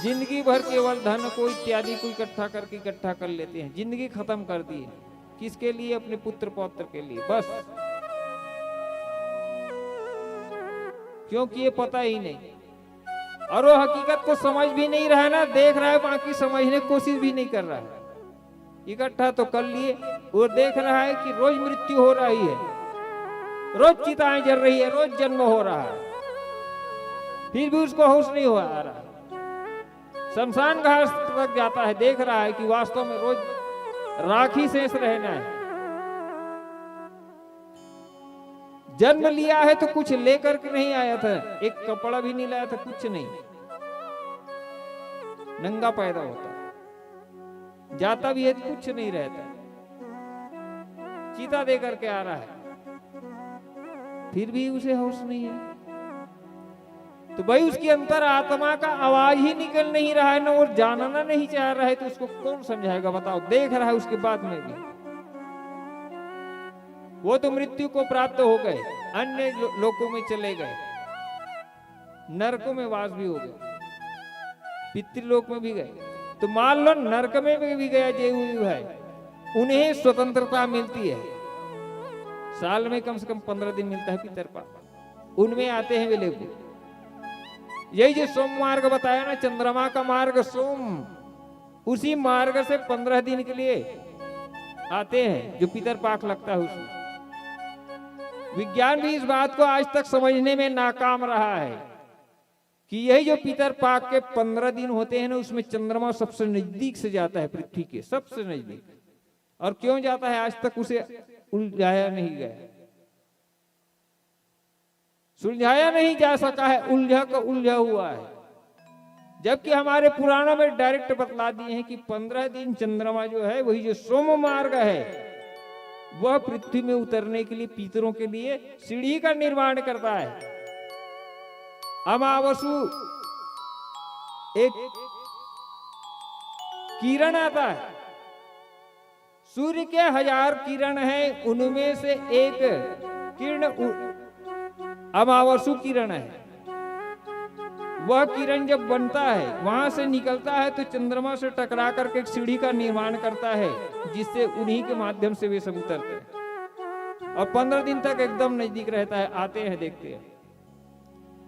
जिंदगी भर केवल धन को इत्यादि को इकट्ठा कर लेते हैं, जिंदगी खत्म कर दी है। किसके लिए? अपने पुत्र पौत्र के लिए बस, क्योंकि ये पता ही नहीं और वो हकीकत को समझ भी नहीं रहा है ना, देख रहा है, बाकी समझने की कोशिश भी नहीं कर रहा है। इकट्ठा तो कर लिए, वो देख रहा है कि रोज मृत्यु हो रही है, रोज चिताएं जल रही है, रोज जन्म हो रहा है, फिर भी उसको होश नहीं हो आ रहा। शमशान घाट तक जाता है, देख रहा है कि वास्तव में रोज राखी शेष रहना है। जन्म लिया है तो कुछ लेकर के नहीं आया था, एक कपड़ा भी नहीं लाया था, कुछ नहीं, नंगा पैदा होता है, जाता भी है तो कुछ नहीं रहता, चीता दे करके आ रहा है, फिर भी उसे होश नहीं है। तो भाई उसकी अंतर आत्मा का आवाज ही निकल नहीं रहा है ना, और जानना नहीं चाह रहा है, तो उसको कौन समझाएगा बताओ। देख रहा है उसके बाद में भी, वो तो मृत्यु को प्राप्त हो गए, अन्य लोकों में चले गए, नरकों में वास भी हो गए, पितृलोक में भी गए। तो मान लो नरक में भी गया जो है, उन्हें स्वतंत्रता मिलती है, साल में कम से कम 15 दिन मिलता है पितरपाक, उनमें आते हैं वे लोग। यही जो सोम मार्ग बताया ना, चंद्रमा का मार्ग सोम, उसी मार्ग से 15 दिन के लिए आते हैं जो पितरपाक लगता है उसमें। विज्ञान भी इस बात को आज तक समझने में नाकाम रहा है कि यही जो पितरपाक के 15 दिन होते हैं ना, उसमें चंद्रमा सबसे नजदीक से जाता है, पृथ्वी के सबसे नजदीक। और क्यों जाता है आज तक उसे उलझाया नहीं गया, सुलझाया नहीं जा सका है, उलझा का उलझा हुआ है। जबकि हमारे पुराणों में डायरेक्ट बतला दिए हैं कि 15 दिन चंद्रमा जो है, वही जो सोम मार्ग है, वह पृथ्वी में उतरने के लिए, पितरों के लिए सीढ़ी का निर्माण करता है। अमावसु एक किरण आता है, सूर्य के 1000 किरण है, उनमें से एक किरण अमावसु किरण है। वह किरण जब बनता है, वहां से निकलता है, तो चंद्रमा से टकरा करके एक सीढ़ी का निर्माण करता है, जिससे उन्हीं के माध्यम से वे सब उतरते हैं। और 15 दिन तक एकदम नजदीक रहता है, आते हैं, देखते हैं।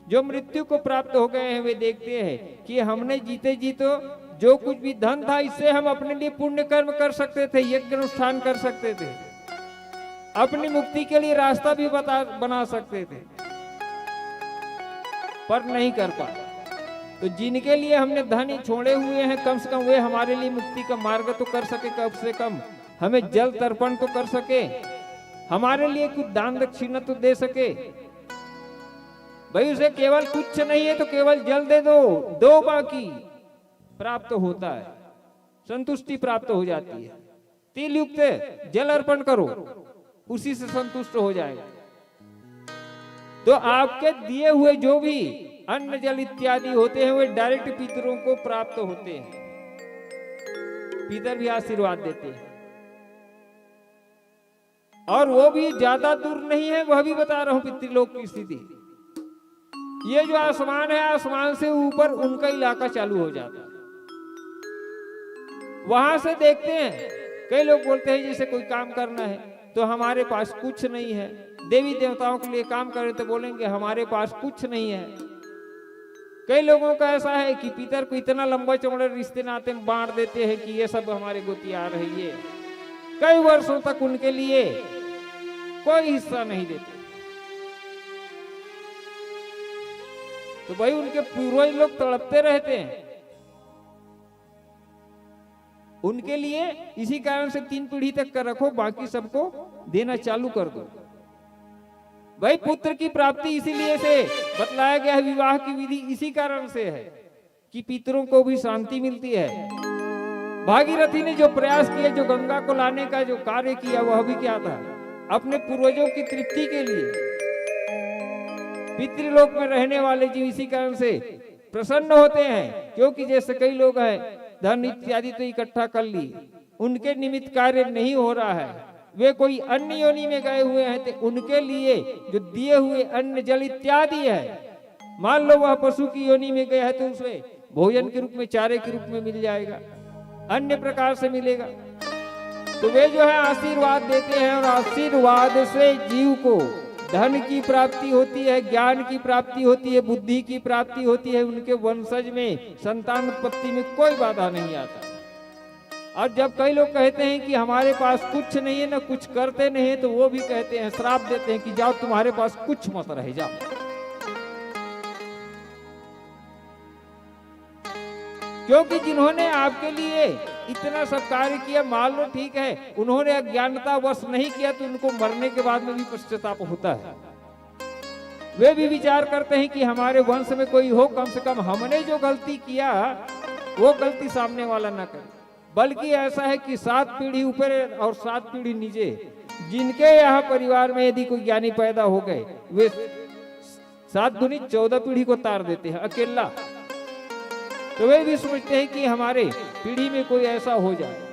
जो मृत्यु को प्राप्त हो गए हैं, वे देखते हैं कि हमने जीते जी तो जो कुछ भी धन था, इससे हम अपने लिए पुण्य कर्म कर सकते थे, यज्ञ अनुष्ठान कर सकते थे, अपनी मुक्ति के लिए रास्ता भी बना सकते थे, पर नहीं कर पाए। तो जिनके लिए हमने धन ही छोड़े हुए हैं, कम से कम वे हमारे लिए मुक्ति का मार्ग तो कर सके, कम से कम हमें जल तर्पण तो कर सके, हमारे लिए कुछ दान दक्षिणा तो दे सके। भाई उसे केवल कुछ नहीं है तो केवल जल दे दो बाकी प्राप्त होता है, संतुष्टि प्राप्त हो जाती है। तिल युक्त जल अर्पण करो, उसी से संतुष्ट हो जाएगा। तो आपके दिए हुए जो भी अन्न जल इत्यादि होते हैं, वे डायरेक्ट पितरों को प्राप्त होते हैं, पितर भी आशीर्वाद देते हैं। और वो भी ज्यादा दूर नहीं है, वह भी बता रहा हूं पितृलोक की स्थिति। ये जो आसमान है, आसमान से ऊपर उनका इलाका चालू हो जाता है, वहां से देखते हैं। कई लोग बोलते हैं जैसे कोई काम करना है तो हमारे पास कुछ नहीं है, देवी देवताओं के लिए काम करें तो बोलेंगे हमारे पास कुछ नहीं है। कई लोगों का ऐसा है कि पितर को इतना लंबा चौड़े रिश्ते नाते बांट देते हैं कि ये सब हमारे गोती आ रही है, कई वर्षों तक उनके लिए कोई हिस्सा नहीं देते। तो भाई उनके पूर्वज लोग तड़पते रहते हैं उनके लिए, इसी कारण से 3 पीढ़ी तक का रखो, बाकी सबको देना चालू कर दो। भाई पुत्र की प्राप्ति इसीलिए से बतलाया गया है, विवाह की विधि इसी कारण से है कि पितरों को भी शांति मिलती है। भागीरथी ने जो प्रयास किया, जो गंगा को लाने का जो कार्य किया, वह भी क्या था, अपने पूर्वजों की तृप्ति के लिए। पितृलोक में रहने वाले जीव इसी कारण से प्रसन्न होते हैं, क्योंकि जैसे कई लोग हैं धन इत्यादि तो इकट्ठा कर ली, उनके निमित्त कार्य नहीं हो रहा है, वे कोई अन्य योनि में गए हुए हैं, तो उनके लिए जो दिए हुए अन्न जल इत्यादि है, मान लो वह पशु की योनि में गया है तो उसे भोजन के रूप में, चारे के रूप में मिल जाएगा, अन्य प्रकार से मिलेगा। तो वे जो है आशीर्वाद देते हैं, और आशीर्वाद से जीव को धन की प्राप्ति होती है, ज्ञान की प्राप्ति होती है, बुद्धि की प्राप्ति होती है, उनके वंशज में संतान उत्पत्ति में कोई बाधा नहीं आता। और जब कई लोग कहते हैं कि हमारे पास कुछ नहीं है, ना कुछ करते नहीं है, तो वो भी कहते हैं, श्राप देते हैं कि जाओ तुम्हारे पास कुछ मत रह जाओ। क्योंकि जिन्होंने आपके लिए इतना सब कार्य किया, मान लो ठीक है उन्होंने अज्ञानता वश नहीं किया तो उनको मरने के बाद में भी पश्चाताप होता है। वे भी विचार करते हैं कि हमारे वंश में कोई हो, कम से कम हमने जो गलती किया वो गलती सामने वाला ना करे। बल्कि ऐसा है कि 7 पीढ़ी ऊपर और 7 पीढ़ी नीचे, जिनके यहाँ परिवार में यदि कोई ज्ञानी पैदा हो गए, वे 7 दूनी 14 पीढ़ी को तार देते हैं अकेला। तो वे भी सोचते हैं कि हमारे पीढ़ी में कोई ऐसा हो जाए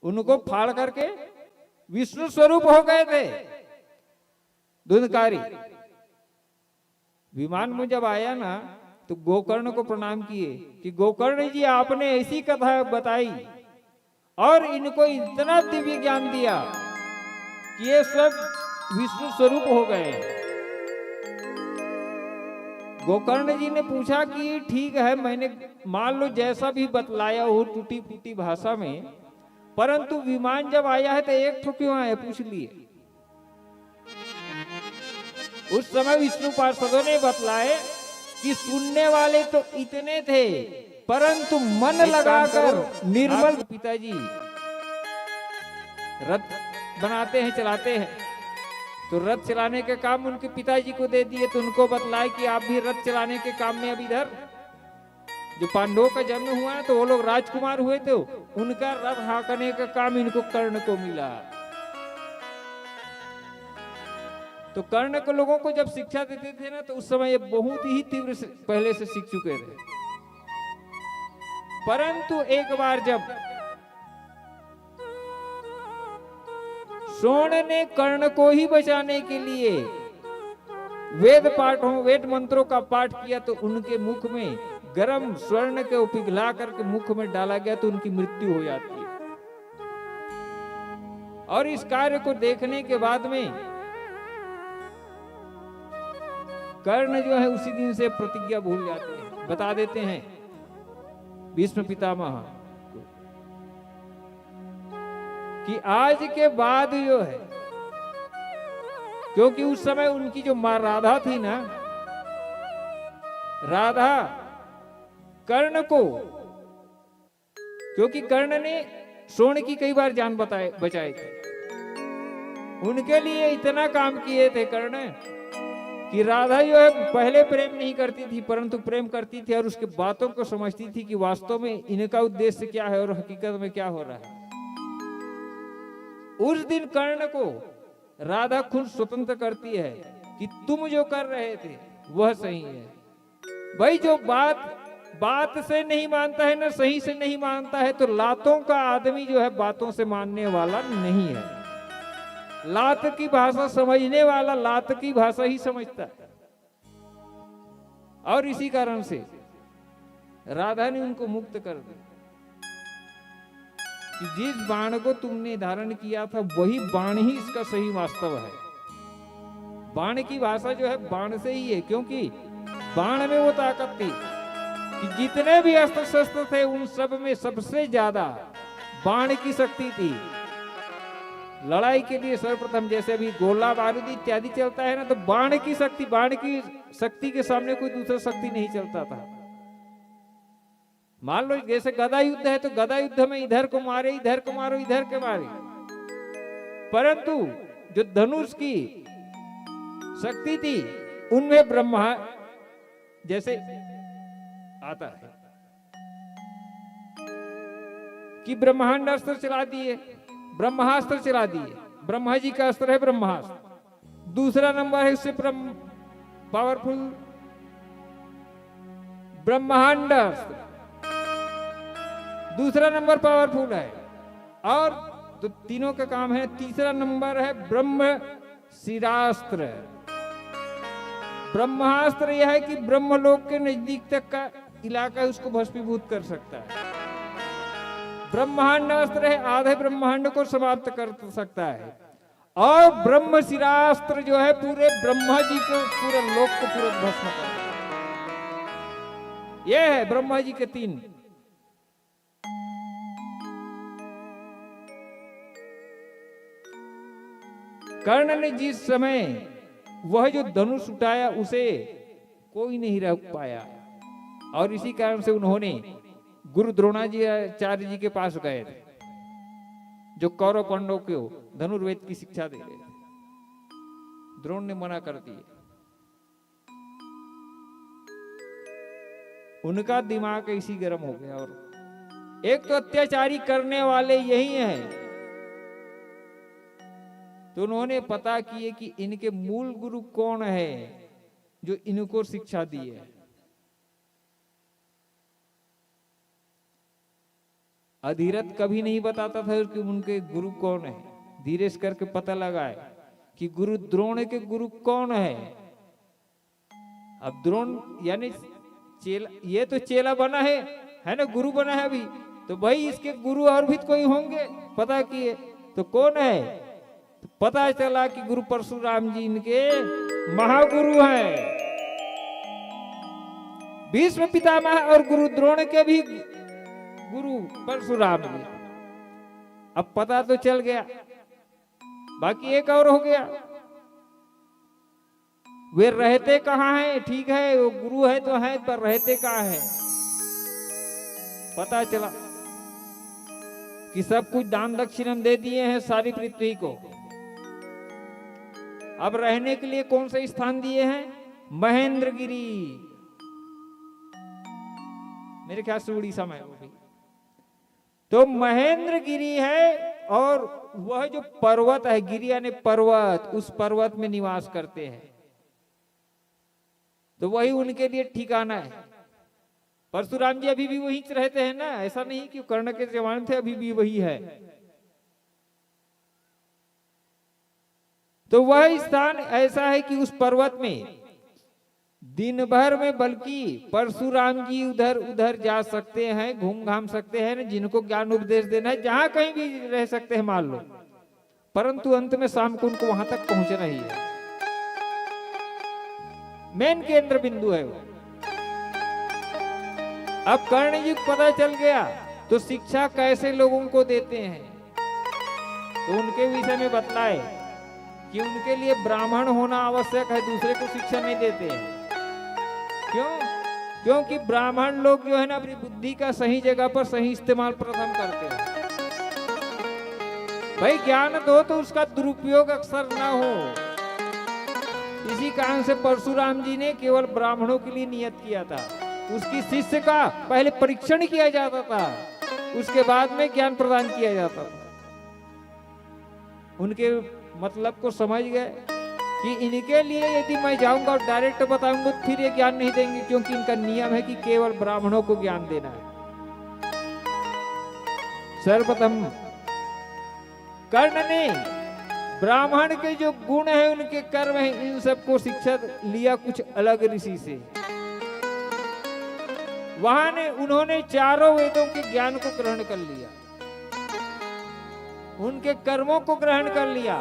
उनको फाड़ करके विष्णु स्वरूप हो गए थे धुंधकारी। विमान में जब आया ना तो गोकर्ण को प्रणाम किए कि गोकर्ण जी आपने ऐसी कथा बताई और इनको इतना दिव्य ज्ञान दिया कि ये सब विष्णु स्वरूप हो गए। गोकर्ण जी ने पूछा कि ठीक है, मैंने मान लो जैसा भी बतलाया हो टूटी फूटी भाषा में, परंतु विमान जब आया है तो एक ठो क्यों आया, पूछ लिए। उस समय विष्णु पार्षदों ने बतलाए कि सुनने वाले तो इतने थे, परंतु मन लगाकर निर्मल। पिताजी रथ बनाते हैं, चलाते हैं, तो रथ चलाने के काम उनके पिताजी को दे दिए। तो उनको बतलाए कि आप भी रथ चलाने के काम में, अब इधर जो पांडवों का जन्म हुआ है तो वो लोग राजकुमार हुए थे, उनका रथ हाँकने का काम इनको कर्ण को मिला। तो कर्ण को लोगों को जब शिक्षा देते थे ना, तो उस समय ये बहुत ही तीव्र से पहले से सीख चुके थे। परंतु एक बार जब सोण ने कर्ण को ही बचाने के लिए वेद मंत्रों का पाठ किया, तो उनके मुख में गरम स्वर्ण के पिघला करके मुख में डाला गया, तो उनकी मृत्यु हो जाती है। और इस कार्य को देखने के बाद में कर्ण जो है उसी दिन से प्रतिज्ञा भूल जाते हैं। बता देते हैं भीष्म पितामह कि आज के बाद जो है, क्योंकि उस समय उनकी जो मां राधा थी ना, राधा कर्ण को, क्योंकि कर्ण ने सोन की कई बार जान बचाए थे, उनके लिए इतना काम किए थे कर्ण कि राधा जो है पहले प्रेम नहीं करती थी, परंतु प्रेम करती थी और उसके बातों को समझती थी कि वास्तव में इनका उद्देश्य क्या है और हकीकत में क्या हो रहा है। उस दिन कर्ण को राधा खुद स्वतंत्र करती है कि तुम जो कर रहे थे वह सही है। भाई जो बात से नहीं मानता है ना, सही से नहीं मानता है, तो लातों का आदमी जो है बातों से मानने वाला नहीं है। लात की भाषा समझने वाला लात की भाषा ही समझता है। और इसी कारण से राधा ने उनको मुक्त कर दिया कि जिस बाण को तुमने धारण किया था वही बाण ही इसका सही वास्तव है। बाण की भाषा जो है बाण से ही है, क्योंकि बाण में वो ताकत थी कि जितने भी अस्त्र शस्त्र थे उन सब में सबसे ज्यादा बाण की शक्ति थी। लड़ाई के लिए सर्वप्रथम जैसे अभी गोला बारूद इत्यादि चलता है ना, तो बाण की शक्ति के सामने कोई दूसरा शक्ति नहीं चलता था। मान लो जैसे गदा युद्ध है, तो गदा युद्ध में इधर को मारे, इधर को मारो, इधर के मारे, परंतु जो धनुष की शक्ति थी उनमें ब्रह्मा जैसे आता है कि ब्रह्मांड अस्त्र चला दिए, ब्रह्मास्त्र चला दिए। ब्रह्मा जी का अस्त्र है ब्रह्मास्त्र। दूसरा नंबर है उससे पावरफुल ब्रह्मांड अस्त्र, दूसरा नंबर पावरफुल है। और तो तीनों का काम है। तीसरा नंबर है ब्रह्म शिरास्त्र। ब्रह्मास्त्र यह है कि ब्रह्मलोक के नजदीक तक का इलाका उसको भस्मीभूत कर सकता है। ब्रह्मांड अस्त्र है, आधे ब्रह्मांड को समाप्त कर सकता है। और ब्रह्म शिरास्त्र जो है पूरे ब्रह्मा जी को, पूरे लोक को पूरा भस्म कर। यह है ब्रह्मा जी के तीन। कर्ण ने जिस समय वह जो धनुष उठाया उसे कोई नहीं रोक पाया, और इसी कारण से उन्होंने गुरु द्रोणाचार्य जी के पास गए थे, जो कौरव पांडव को धनुर्वेद की शिक्षा दे रहे थे। द्रोण ने मना कर दिए। उनका दिमाग इसी गर्म हो गया। और एक तो अत्याचारी करने वाले यही हैं, तो उन्होंने पता किए कि इनके मूल गुरु कौन है जो इनको शिक्षा दी है। अधिरथ कभी नहीं बताता था कि उनके गुरु कौन है। धीरे से करके पता लगाए कि गुरु द्रोण के गुरु कौन है। अब द्रोण यानी चेला, ये तो चेला बना है ना, गुरु बना है अभी, तो भाई इसके गुरु और भी कोई होंगे पता किए, तो कौन है? तो पता चला कि गुरु परशुराम जी इनके महागुरु हैं। भीष्म पितामह और गुरु द्रोण के भी गुरु परशुराम जी। अब पता तो चल गया, बाकी एक और हो गया, वे रहते कहाँ हैं? ठीक है वो गुरु है तो है, पर रहते कहाँ है? पता चला कि सब कुछ दान दक्षिणा दे दिए हैं सारी पृथ्वी को। अब रहने के लिए कौन सा स्थान दिए हैं? महेंद्रगिरी। मेरे ख्याल से उड़ीसा में है वो भी। तो महेंद्रगिरी है, और वह जो पर्वत है, गिरी यानी पर्वत, उस पर्वत में निवास करते हैं। तो वही उनके लिए ठिकाना है। परशुराम जी अभी भी वहीं रहते हैं ना, ऐसा नहीं कि कर्ण के जवान थे, अभी भी वही है। तो वह स्थान ऐसा है कि उस पर्वत में दिन भर में बल्कि परशुराम जी उधर उधर जा सकते हैं, घूम घाम सकते हैं, जिनको ज्ञान उपदेश देना है जहां कहीं भी रह सकते हैं मान लो, परंतु अंत में शाम को उनको वहां तक पहुंचना ही है। मेन केंद्र बिंदु है वो। अब कर्ण जी को पता चल गया तो शिक्षा कैसे लोगों को देते हैं, तो उनके विषय में बतलाए कि उनके लिए ब्राह्मण होना आवश्यक है, दूसरे को शिक्षा नहीं देते हैं। क्यों? क्योंकि ब्राह्मण लोग जो है ना अपनी बुद्धि का सही जगह पर सही इस्तेमाल प्रथम करते हैं। भाई ज्ञान दो तो उसका दुरुपयोग अक्सर ना हो। इसी कारण से परशुराम जी ने केवल ब्राह्मणों के लिए नियत किया था। उसकी शिष्य का पहले परीक्षण किया जाता था, उसके बाद में ज्ञान प्रदान किया जाता था। उनके मतलब को समझ गए कि इनके लिए यदि मैं जाऊंगा और डायरेक्ट बताऊंगा तो फिर ये ज्ञान नहीं देंगे, क्योंकि इनका नियम है कि केवल ब्राह्मणों को ज्ञान देना है। सर्वप्रथम कर्ण ने ब्राह्मण के जो गुण है, उनके कर्म है, इन सबको शिक्षा लिया कुछ अलग ऋषि से। वहां ने उन्होंने चारों वेदों के ज्ञान को ग्रहण कर लिया, उनके कर्मों को ग्रहण कर लिया,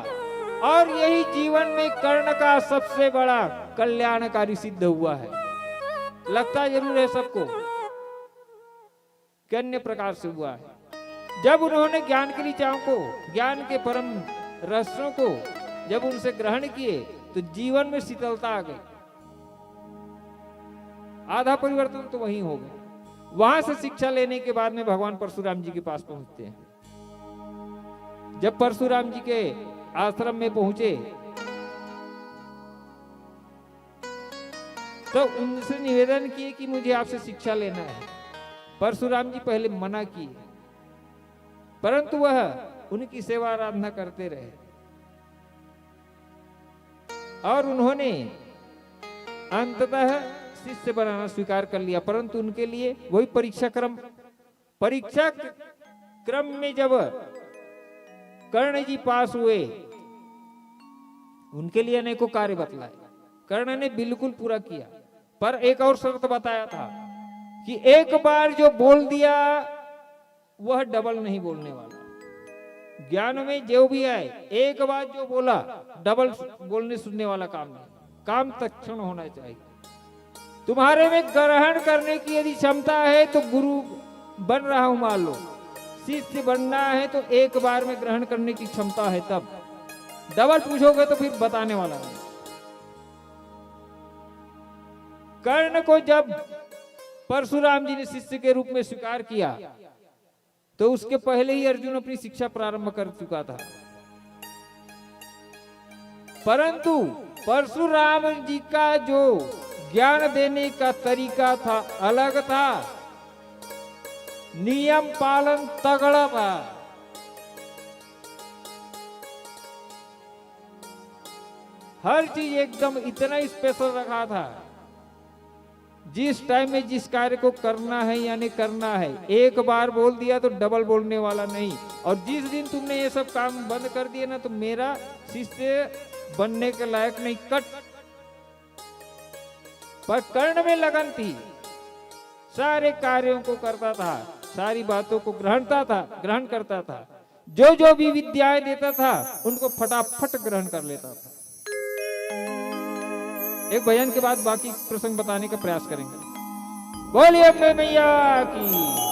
और यही जीवन में कर्ण का सबसे बड़ा कल्याणकारी सिद्ध हुआ है। लगता जरूर है सबको कि अन्य प्रकार से हुआ है। जब उन्होंने ज्ञान की ऋचाओं को, ज्ञान के परम रहस्यों को जब उनसे ग्रहण किए तो जीवन में शीतलता आ गई। आधा परिवर्तन तो वहीं हो गया। वहां से शिक्षा लेने के बाद में भगवान परशुराम जी के पास पहुंचते हैं। जब परशुराम जी के आश्रम में पहुंचे तो उनसे निवेदन किए कि मुझे आपसे शिक्षा लेना है। परशुराम जी पहले मना किए, परंतु वह उनकी सेवा आराधना करते रहे, और उन्होंने अंततः शिष्य बनाना स्वीकार कर लिया। परंतु उनके लिए वही परीक्षा क्रम में जब कर्ण जी पास हुए, उनके लिए अनेकों कार्य बतलाए। कर्ण ने बिल्कुल पूरा किया, पर एक और शर्त बताया था कि एक बार जो बोल दिया वह डबल नहीं बोलने वाला। ज्ञान में जो भी आए, एक बार जो बोला डबल बोलने सुनने वाला काम नहीं, काम तत्क्षण होना चाहिए। तुम्हारे में ग्रहण करने की यदि क्षमता है तो गुरु बन रहा हूं मान लो, शिष्य बनना है तो एक बार में ग्रहण करने की क्षमता है, तब डबल पूछोगे तो फिर बताने वाला नहीं। कर्ण को जब परशुराम जी ने शिष्य के रूप में स्वीकार किया तो उसके पहले ही अर्जुन अपनी शिक्षा प्रारंभ कर चुका था। परंतु परशुराम जी का जो ज्ञान देने का तरीका था अलग था, नियम पालन तगड़ा था। हर चीज एकदम इतना स्पेशल रखा था। जिस टाइम में जिस कार्य को करना है यानी करना है, एक बार बोल दिया तो डबल बोलने वाला नहीं। और जिस दिन तुमने ये सब काम बंद कर दिए ना तो मेरा शिष्य बनने के लायक नहीं, कट। पर कर्ण में लगन थी, सारे कार्यों को करता था, सारी बातों को ग्रहण करता था, जो जो भी विद्याएं देता था उनको फटाफट ग्रहण कर लेता था। एक भजन के बाद बाकी प्रसंग बताने का प्रयास करेंगे। बोलिए अपने मैया की।